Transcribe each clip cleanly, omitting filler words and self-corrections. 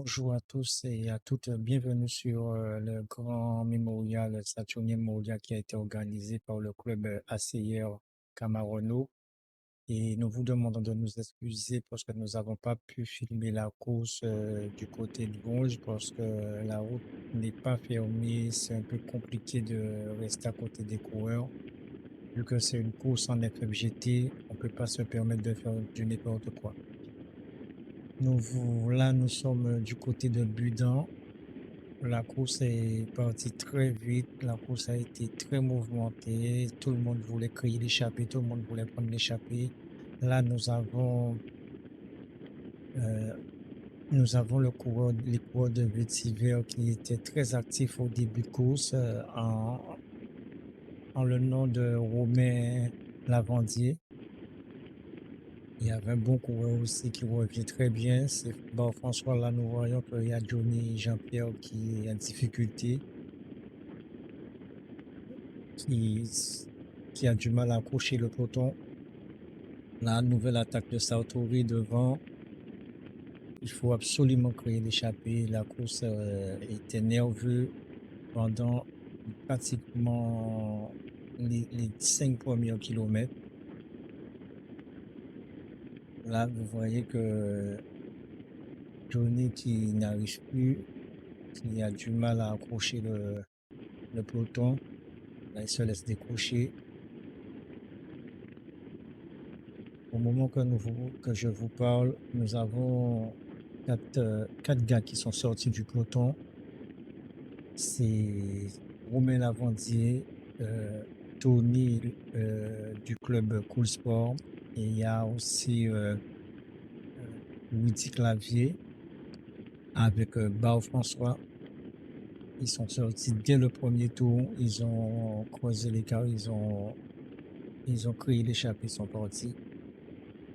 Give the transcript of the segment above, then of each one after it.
Bonjour à tous et à toutes, bienvenue sur le grand mémorial, Saturnien Mémorial qui a été organisé par le club ACR Camarono. Et nous vous demandons de nous excuser parce que nous n'avons pas pu filmer la course du côté de Vosges parce que la route n'est pas fermée. C'est un peu compliqué de rester à côté des coureurs. Vu que c'est une course en FFGT, on ne peut pas se permettre de faire du n'importe quoi. Là, nous sommes du côté de Budan. La course est partie très vite, la course a été très mouvementée, tout le monde voulait crier l'échappée, tout le monde voulait prendre l'échappée. Là, euh, nous avons les coureurs de Vetiver qui étaient très actifs au début de course en le nom de Romain Lavandier. Il y avait un bon coureur aussi qui revient très bien. C'est François, là, nous voyons qu'il y a Johnny Jean-Pierre qui est en difficulté. qui, qui a du mal à accrocher le peloton. La nouvelle attaque de Sartori devant. Il faut absolument créer l'échappée. La course était nerveuse pendant pratiquement les 5 premiers kilomètres. Là, vous voyez que Johnny qui n'arrive plus, qui a du mal à accrocher le peloton. Là, il se laisse décrocher. Au moment que je vous parle, nous avons quatre gars qui sont sortis du peloton. C'est Romain Lavandier, Tony du club Cool Sport, et il y a aussi Louis Clavier avec Bao François. Ils sont sortis dès le premier tour, ils ont croisé l'écart, ils ont créé l'échappée, ils sont partis.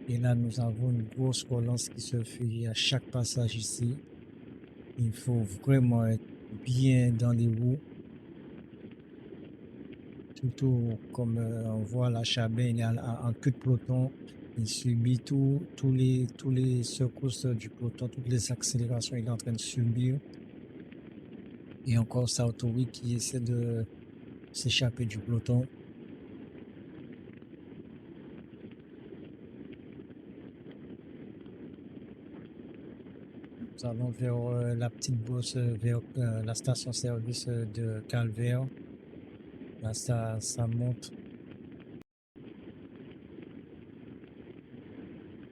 Et là, nous avons une grosse relance qui se fait à chaque passage ici. Il faut vraiment être bien dans les roues. Surtout comme on voit la Chabin, il est en queue de peloton. Il subit tous les secousses du peloton, toutes les accélérations, il est en train de subir. Et encore Sartori qui essaie de s'échapper du peloton. Nous allons vers la petite bosse, vers la station-service de Calvaire. Là, ça monte,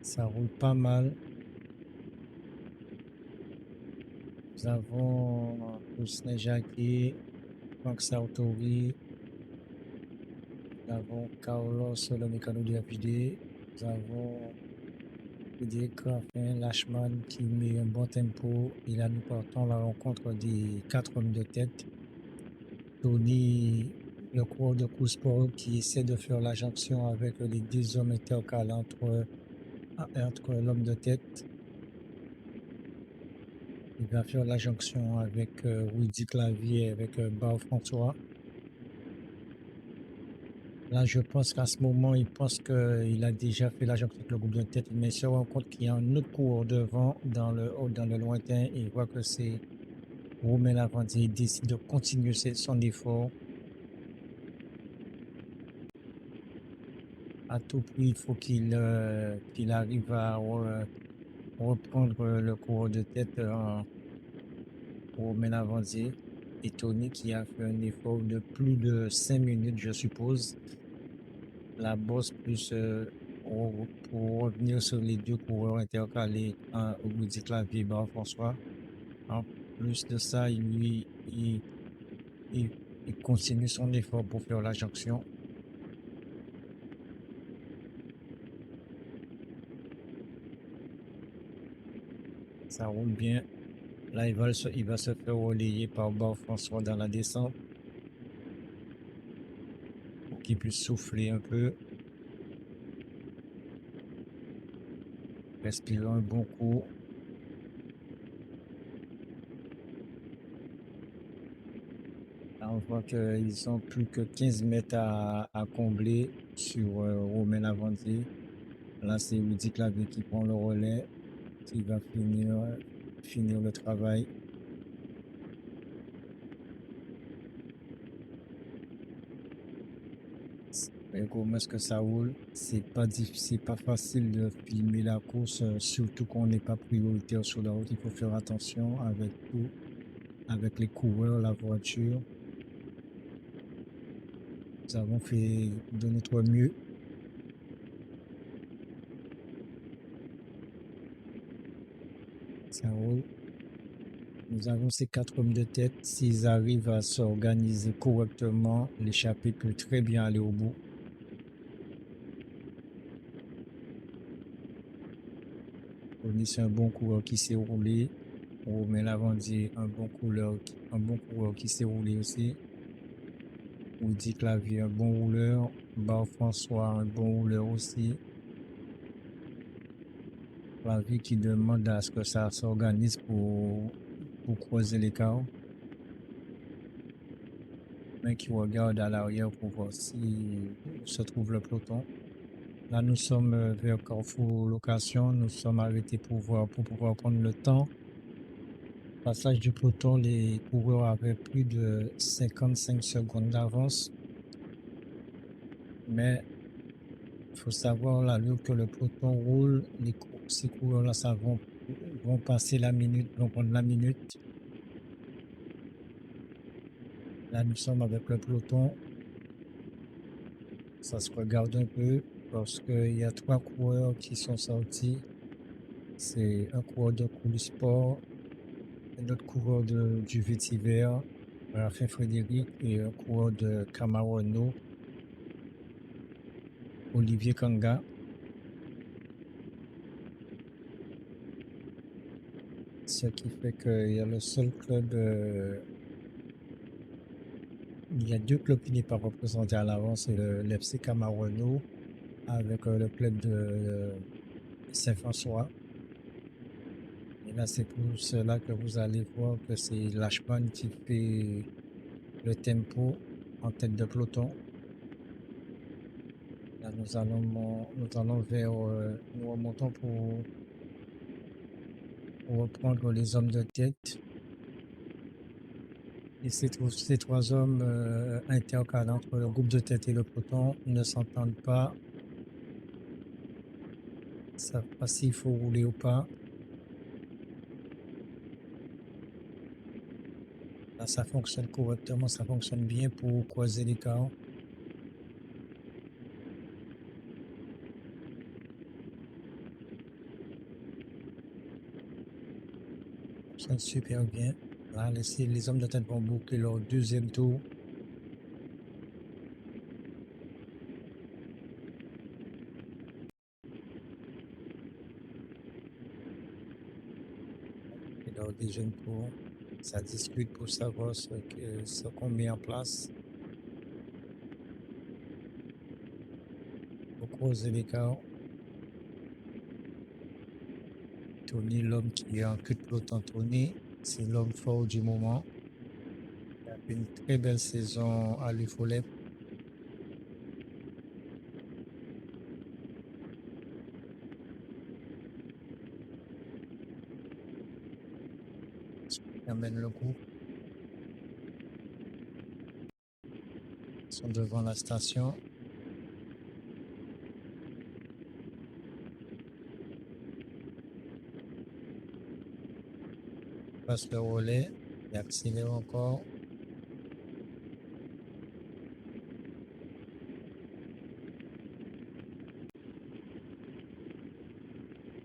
ça roule pas mal. Nous avons Ousne Jacquet, Franck Sartori, nous avons Carlos, le mécano de FD, nous avons Frédéric Raffin, Lachman qui met un bon tempo. Et là, nous partons à la rencontre des 4 hommes de tête. Tony, le coureur de Cool Sport, qui essaie de faire la jonction avec les deux hommes intercalés entre l'homme de tête. Il va faire la jonction avec Rudy Clavier et avec Bao François. Là, je pense qu'à ce moment, il pense qu'il a déjà fait la jonction avec le groupe de tête, mais il se rend compte qu'il y a un autre coureur devant dans le lointain et il voit que c'est Romain Lavandier. Il décide de continuer son effort. À tout prix, il faut qu'il arrive à reprendre le coureur de tête Romain Lavandier. Et Tony qui a fait un effort de plus de 5 minutes, je suppose. La bosse plus pour revenir sur les deux coureurs intercalés au bout du clavier François. En plus de ça, il, il continue son effort pour faire la jonction. Ça roule bien. Là, il va se faire relayer par François dans la descente pour qu'il puisse souffler un peu. Respirer un bon coup. Là, on voit qu'ils sont plus que 15 mètres à combler sur Romain Lavandier. Là, c'est Rudy Clavier qui prend le relais, qui va finir finir le travail. Et comment est-ce que ça roule? C'est pas difficile, pas facile de filmer la course, surtout qu'on n'est pas prioritaire sur la route. Il faut faire attention avec tout, avec les coureurs, la voiture. Nous avons fait de notre mieux. Ça roule. Nous avons ces 4 hommes de tête. S'ils arrivent à s'organiser correctement, l'échappée peut très bien aller au bout. Tony, c'est un bon coureur qui s'est roulé. Romain Lavandier, un bon coureur qui s'est roulé aussi. Woody Clavier, un bon rouleur. Bar François, un bon rouleur aussi. Clavier qui demande à ce que ça s'organise pour croiser l'écart. Mais qui regarde à l'arrière pour voir si se trouve le peloton. Là, nous sommes vers Carrefour Location. Nous sommes arrêtés pour pouvoir prendre le temps. Passage du peloton, les coureurs avaient plus de 55 secondes d'avance. Mais il faut savoir l'allure que le peloton roule. Ces coureurs-là, ça vont passer la minute, vont prendre la minute. Là, nous sommes avec le peloton. Ça se regarde un peu parce qu'il y a 3 coureurs qui sont sortis. C'est un coureur de Cool Sport, un autre coureur du Vétiver, Raphaël Frédéric, et un coureur de Camaro Renault, Olivier Kanga. Ce qui fait qu'il y a le seul club, il y a 2 clubs qui n'est pas représenté à l'avance, c'est l'FC Camaro Renault avec le club de Saint-François. Et là, c'est pour cela que vous allez voir que c'est Lachman qui fait le tempo en tête de peloton. Là, nous allons vers, nous remontons pour reprendre les hommes de tête. Et ces 3 hommes intercalent entre le groupe de tête et le peloton, ne s'entendent pas, ne savent pas s'il faut rouler ou pas. Là, ça fonctionne correctement, ça fonctionne bien pour croiser l'écart. Ça fonctionne super bien. Là, les hommes de tête vont boucler leur deuxième tour. Et leur deuxième tour, ça discute pour savoir ce qu'on met en place pour croiser l'écart. Tony, l'homme qui est en queue de peloton, Tony, c'est l'homme fort du moment. Il a fait une très belle saison à l'UFOLEP. Il amène le groupe. Ils sont devant la station. Il passe le relais. Il accélère encore.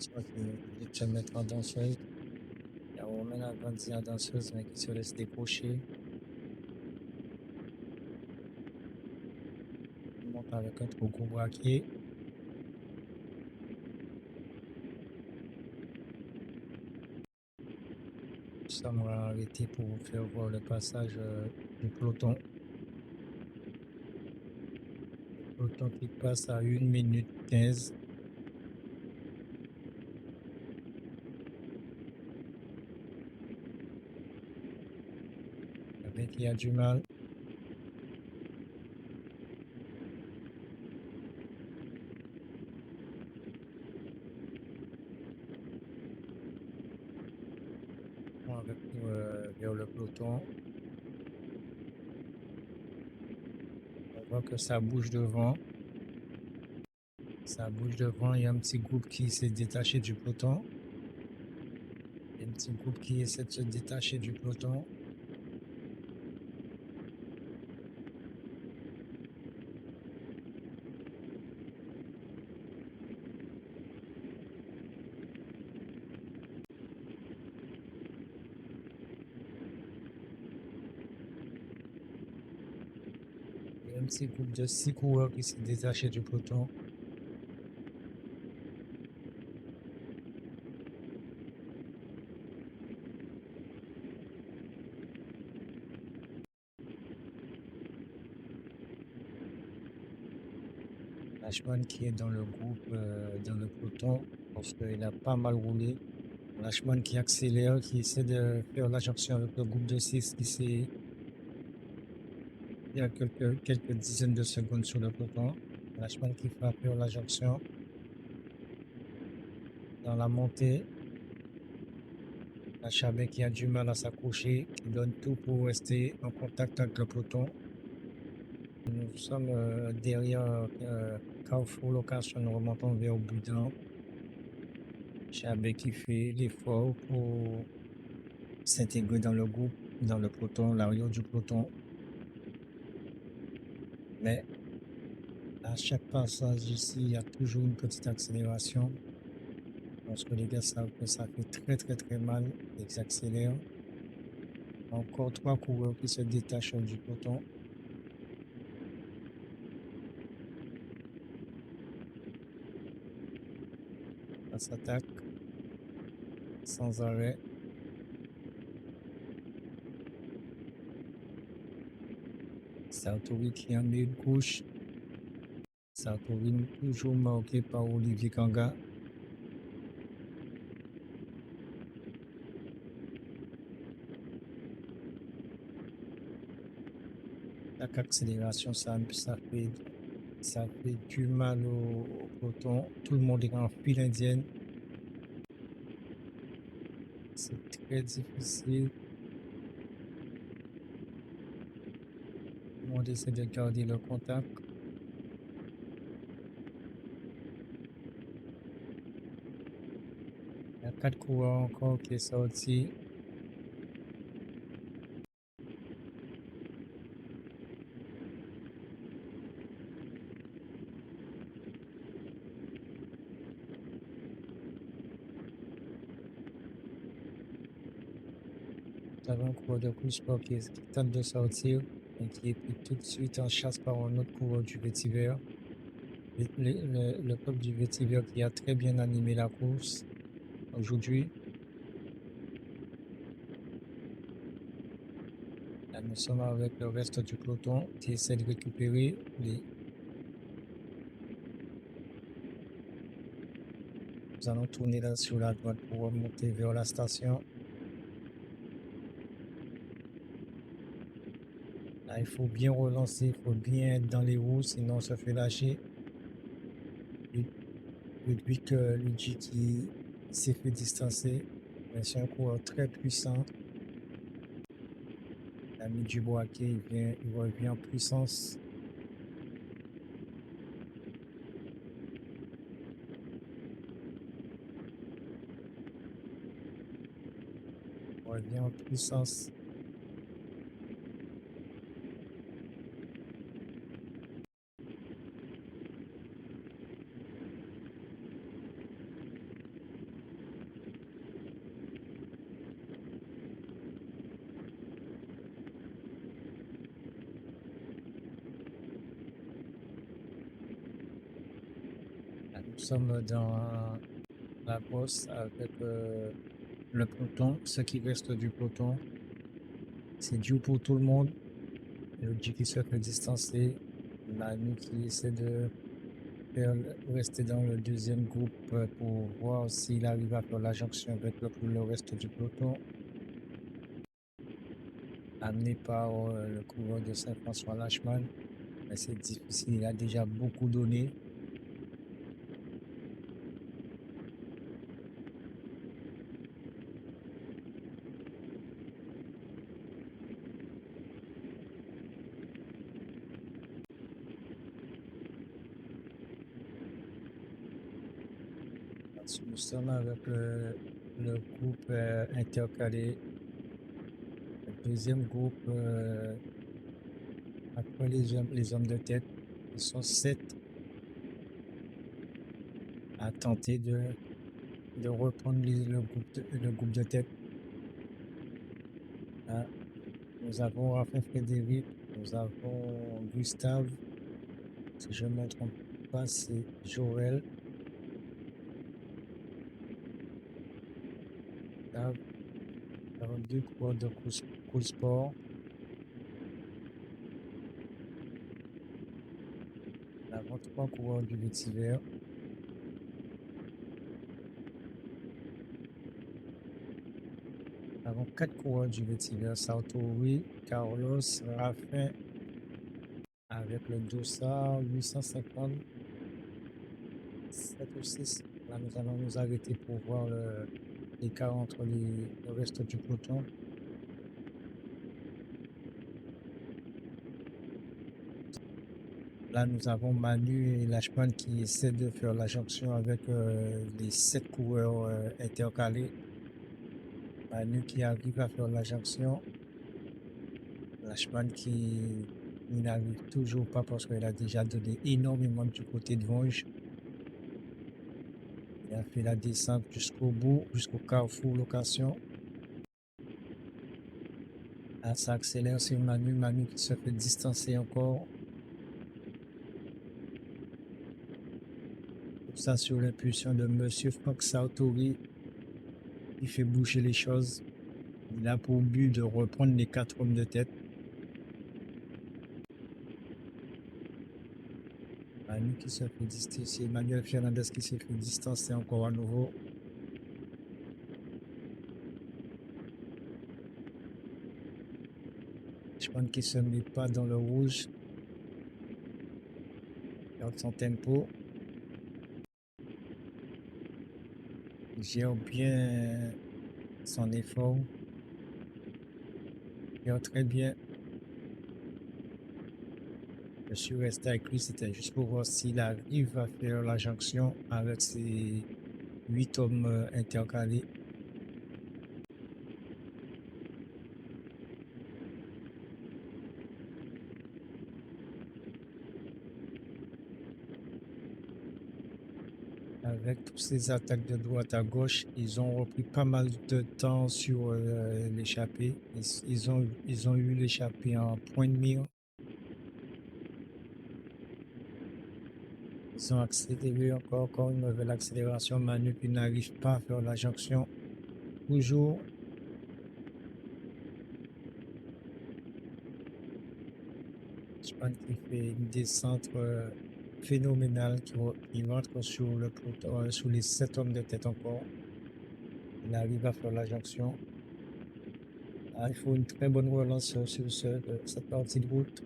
Je crois qu'il est de mettre en danseuse. Il y a Romain Lavandier en danseuse, mais qui se laisse décrocher. Il monte avec un trop gros braquier. Nous sommes arrêtés pour vous faire voir le passage du peloton. Le peloton qui passe à 1 minute 15. Avec il y a du mal. avec nous vers le peloton. On voit que ça bouge devant. Ça bouge devant. Il y a un petit groupe qui s'est détaché du peloton. Il y a un petit groupe qui essaie de se détacher du peloton. Il y a un petit groupe de 6 coureurs qui s'est détaché du peloton. Lachman qui est dans le groupe, dans le peloton, parce qu'il a pas mal roulé. Lachman qui accélère, qui essaie de faire la jonction avec le groupe de 6 qui s'est. Il y a quelques dizaines de secondes sur le peloton. Lachman qui va faire la jonction. Dans la montée, Chabet qui a du mal à s'accrocher, qui donne tout pour rester en contact avec le peloton. Nous sommes derrière Carrefour Location, nous remontons vers Boudin. Chabet qui fait l'effort pour s'intégrer dans le groupe, dans le peloton, l'arrière du peloton. Mais à chaque passage ici, il y a toujours une petite accélération. Parce que les gars savent que ça fait très mal. Ils accélèrent. Encore 3 coureurs qui se détachent du peloton. Ça s'attaque sans arrêt. Sartori qui en met une couche. Sartori toujours marqué par Olivier Kanga. Chaque accélération, ça fait du mal au peloton. Tout le monde est en file indienne. C'est très difficile. Tout le monde essaie de garder le contact. Il y a 4 coureurs encore qui sont sortis. Nous avons un coureur de course sport qui tente de sortir et qui est pris tout de suite en chasse par un autre coureur du vétiver. Le peuple du vétiver qui a très bien animé la course aujourd'hui. Là, nous sommes avec le reste du peloton qui essaie de récupérer les. Nous allons tourner là sur la droite pour remonter vers la station. Là, il faut bien relancer, il faut bien être dans les roues, sinon on se fait lâcher. Ludwig Luigi qui s'est fait distancer, mais c'est un coureur très puissant. L'ami Dubois qui il revient en puissance. Il revient en puissance. Là, nous sommes dans la bosse avec le peloton, ce qui reste du peloton. C'est dur pour tout le monde. Luigi qui se fait distancer. Manu qui essaie de rester dans le deuxième groupe pour voir s'il arrive à faire la jonction avec le reste du peloton. Amené par le coureur de Saint-François Lachman. Mais c'est difficile, il a déjà beaucoup donné. Nous sommes avec le groupe intercalé. Le deuxième groupe, après les hommes de tête, ils sont 7 à tenter de reprendre le groupe de tête. Là, nous avons Raphaël Frédéric, nous avons Gustave, si je ne me trompe pas, c'est Joël. Là, nous avons 2 coureurs de Cool Sport. Nous avons 3 coureurs du vétiver. Nous avons 4 coureurs du vétiver. Sartori, Carlos, Raphaël, avec le dossard 850, 7 ou 6. Là, nous allons nous arrêter pour voir l'écart entre le reste du peloton. Là, nous avons Manu et Lachman qui essaient de faire la jonction avec les 7 coureurs intercalés. Manu qui arrive à faire la jonction. Lachman qui n'arrive toujours pas parce qu'il a déjà donné énormément du côté de Vosges. Il a fait la descente jusqu'au bout, jusqu'au carrefour location. Là, ça accélère sur Manu. Manu qui se fait distancer encore. Tout ça sur l'impulsion de Monsieur Franck Sartori. Il fait bouger les choses. Il a pour but de reprendre les 4 hommes de tête. Manu qui se fait distancer. Emmanuel Fernandez qui se fait distancer encore à nouveau. Je pense qu'il ne se met pas dans le rouge. Il perd son tempo. Il gère bien son effort. Il gère très bien. Je suis resté avec lui, c'était juste pour voir s'il arrive à faire la jonction avec ses 8 hommes intercalés. Avec toutes ces attaques de droite à gauche, ils ont repris pas mal de temps sur l'échappée. Ils ont eu l'échappée en point de mire. Ils ont accéléré encore une nouvelle accélération. Manu qui n'arrive pas à faire la jonction. Toujours. Je pense qu'il fait une descente phénoménale qui rentre sur le peloton, sous les 7 hommes de tête encore. Il arrive à faire la jonction. Ah, il faut une très bonne relance sur cette partie de route.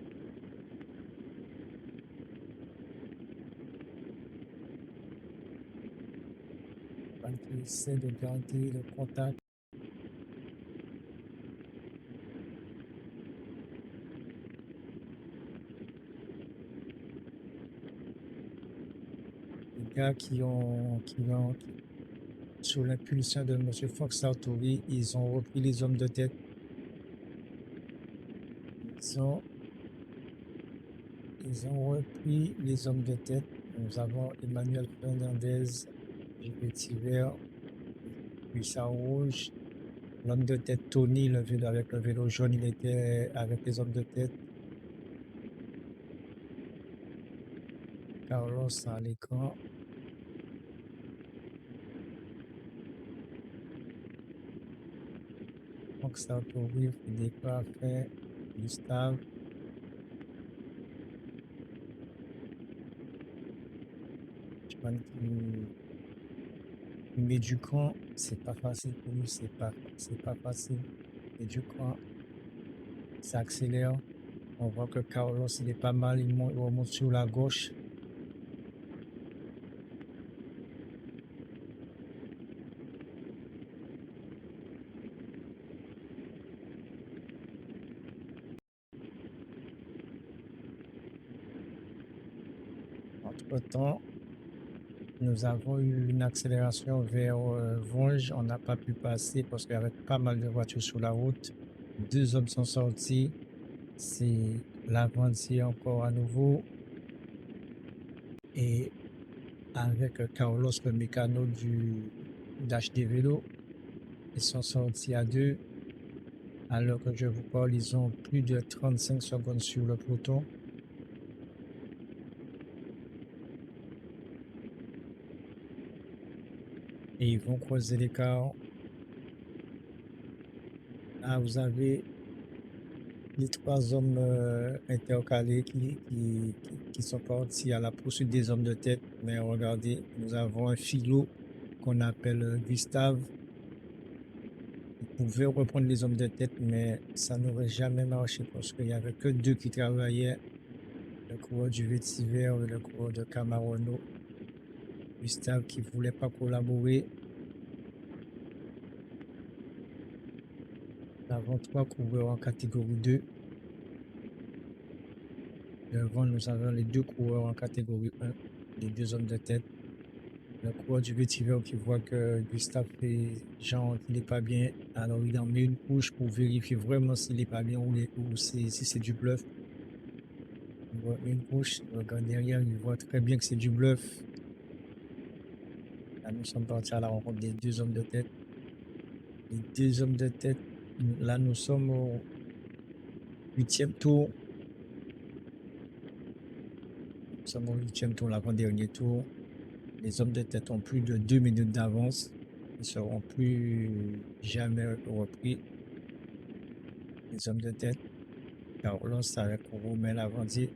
Il essaie de garantir le contact. Les gars sous l'impulsion de M. Fox Sartori, ils ont repris les hommes de tête. Ils ont repris les hommes de tête. Nous avons Emmanuel Fernandez, Vétiver, Buissard Rouge, l'homme de tête Tony, avec le vélo jaune, il était avec les hommes de tête. Carlos à l'écran. Donc ça pour vivre, il n'est pas fait. Gustave. Je pense qu'il met du camp. C'est pas facile pour lui, c'est pas facile. Et du camp, ça accélère. On voit que Carlos, il est pas mal, il remonte sur la gauche. Entre-temps, Nous avons eu une accélération vers Vonges. On n'a pas pu passer parce qu'il y avait pas mal de voitures sur la route. 2 hommes sont sortis. C'est l'avancier encore à nouveau. Et avec Carlos, le mécano d'HD Vélo, ils sont sortis à 2. Alors que je vous parle, ils ont plus de 35 secondes sur le peloton. Et ils vont creuser l'écart. Là, vous avez les 3 hommes intercalés qui sont partis à la poursuite des hommes de tête. Mais regardez, nous avons un filot qu'on appelle Gustave. Il pouvait reprendre les hommes de tête, mais ça n'aurait jamais marché parce qu'il n'y avait que 2 qui travaillaient, le coureur du Vétiver et le coureur de Camarano. Gustave qui ne voulait pas collaborer. Nous avons 3 coureurs en catégorie 2. Devant, nous avons les 2 coureurs en catégorie 1, les 2 hommes de tête. Le coureur du Vétiver qui voit que Gustave fait genre qu'il n'est pas bien, alors il en met une couche pour vérifier vraiment s'il n'est pas bien ou si c'est du bluff. Il voit une couche, il regarde derrière, il voit très bien que c'est du bluff. Là, nous sommes partis à la rencontre des 2 hommes de tête. Les 2 hommes de tête, là nous sommes au 8e tour. Nous sommes au 8e tour, l'avant-dernier tour. Les hommes de tête ont plus de 2 minutes d'avance. Ils ne seront plus jamais repris. Les hommes de tête. Carlos avec Romain Lavandier.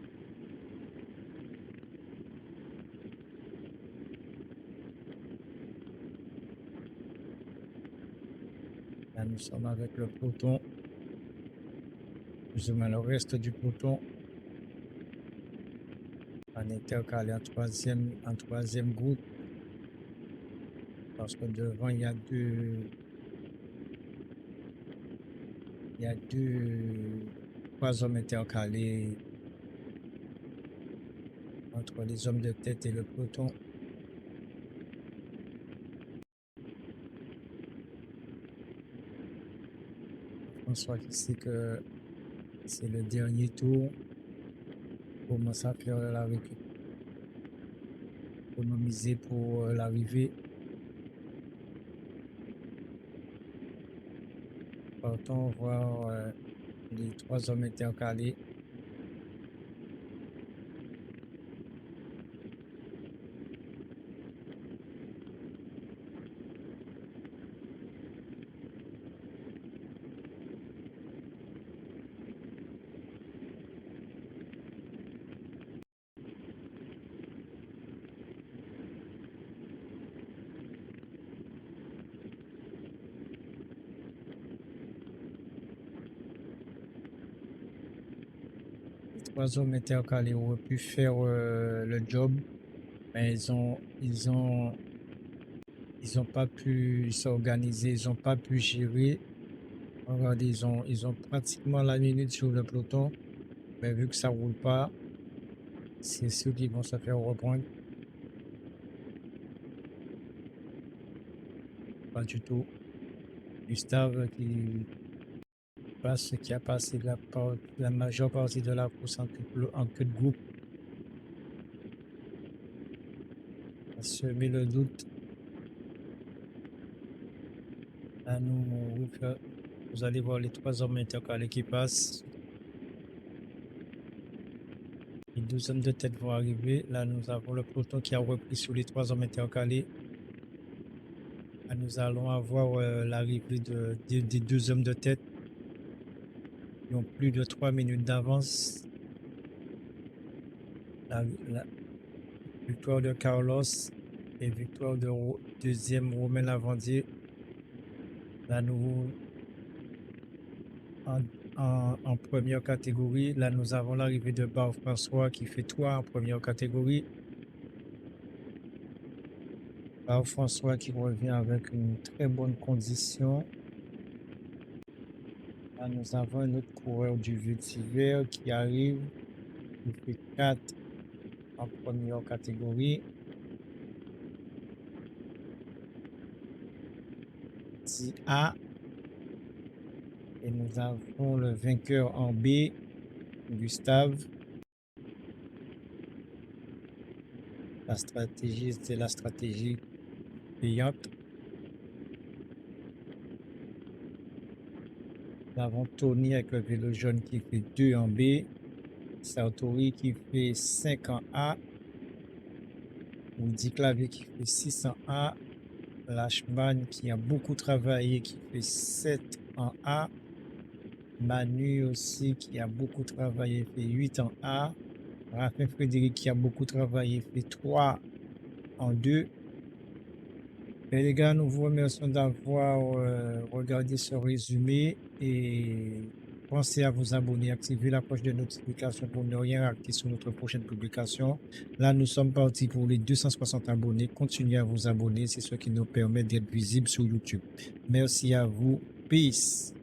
Là, nous sommes avec le peloton. Plus ou moins le reste du peloton. On intercalé en troisième groupe. Parce que devant, il y a trois hommes intercalés entre les hommes de tête et le peloton. François qui sait que c'est le dernier tour. Commence à faire la économiser pour l'arrivée. Partons voir les 3 hommes intercalés. Les 3 hommes intercalés auraient pu faire le job, mais ils ont pas pu s'organiser, ils n'ont pas pu gérer. Regardez, ils ont pratiquement la minute sur le peloton, mais vu que ça roule pas, c'est ceux qui vont se faire reprendre. Pas du tout. Gustave qui a passé la majeure partie de la course en queue de groupe. A semé le doute. Là, vous allez voir les 3 hommes intercalés qui passent. Les 2 hommes de tête vont arriver. Là, nous avons le peloton qui a repris sur les 3 hommes intercalés. Là, nous allons avoir l'arrivée des 2 hommes de tête. Ils ont plus de 3 minutes d'avance. La victoire de Carlos et victoire de deuxième Romain Lavandier. Là, nous en première catégorie. Là, nous avons l'arrivée de Bar François qui fait 3 en première catégorie. Bar François qui revient avec une très bonne condition. Là, nous avons un autre coureur du Vétiver qui arrive. Il fait 4 en première catégorie. partie A. Et nous avons le vainqueur en B, Gustave. La stratégie, c'est la stratégie payante. Nous avons Tony avec le vélo jaune qui fait 2 en B. Sartori qui fait 5 en A. Woody Clavier qui fait 6 en A. Lashman qui a beaucoup travaillé qui fait 7 en A. Manu aussi qui a beaucoup travaillé fait 8 en A. Raphaël Frédéric qui a beaucoup travaillé fait 3 en 2. Et les gars, nous vous remercions d'avoir regardé ce résumé et pensez à vous abonner, activez la cloche de notification pour ne rien rater sur notre prochaine publication. Là, nous sommes partis pour les 260 abonnés. Continuez à vous abonner, c'est ce qui nous permet d'être visibles sur YouTube. Merci à vous. Peace.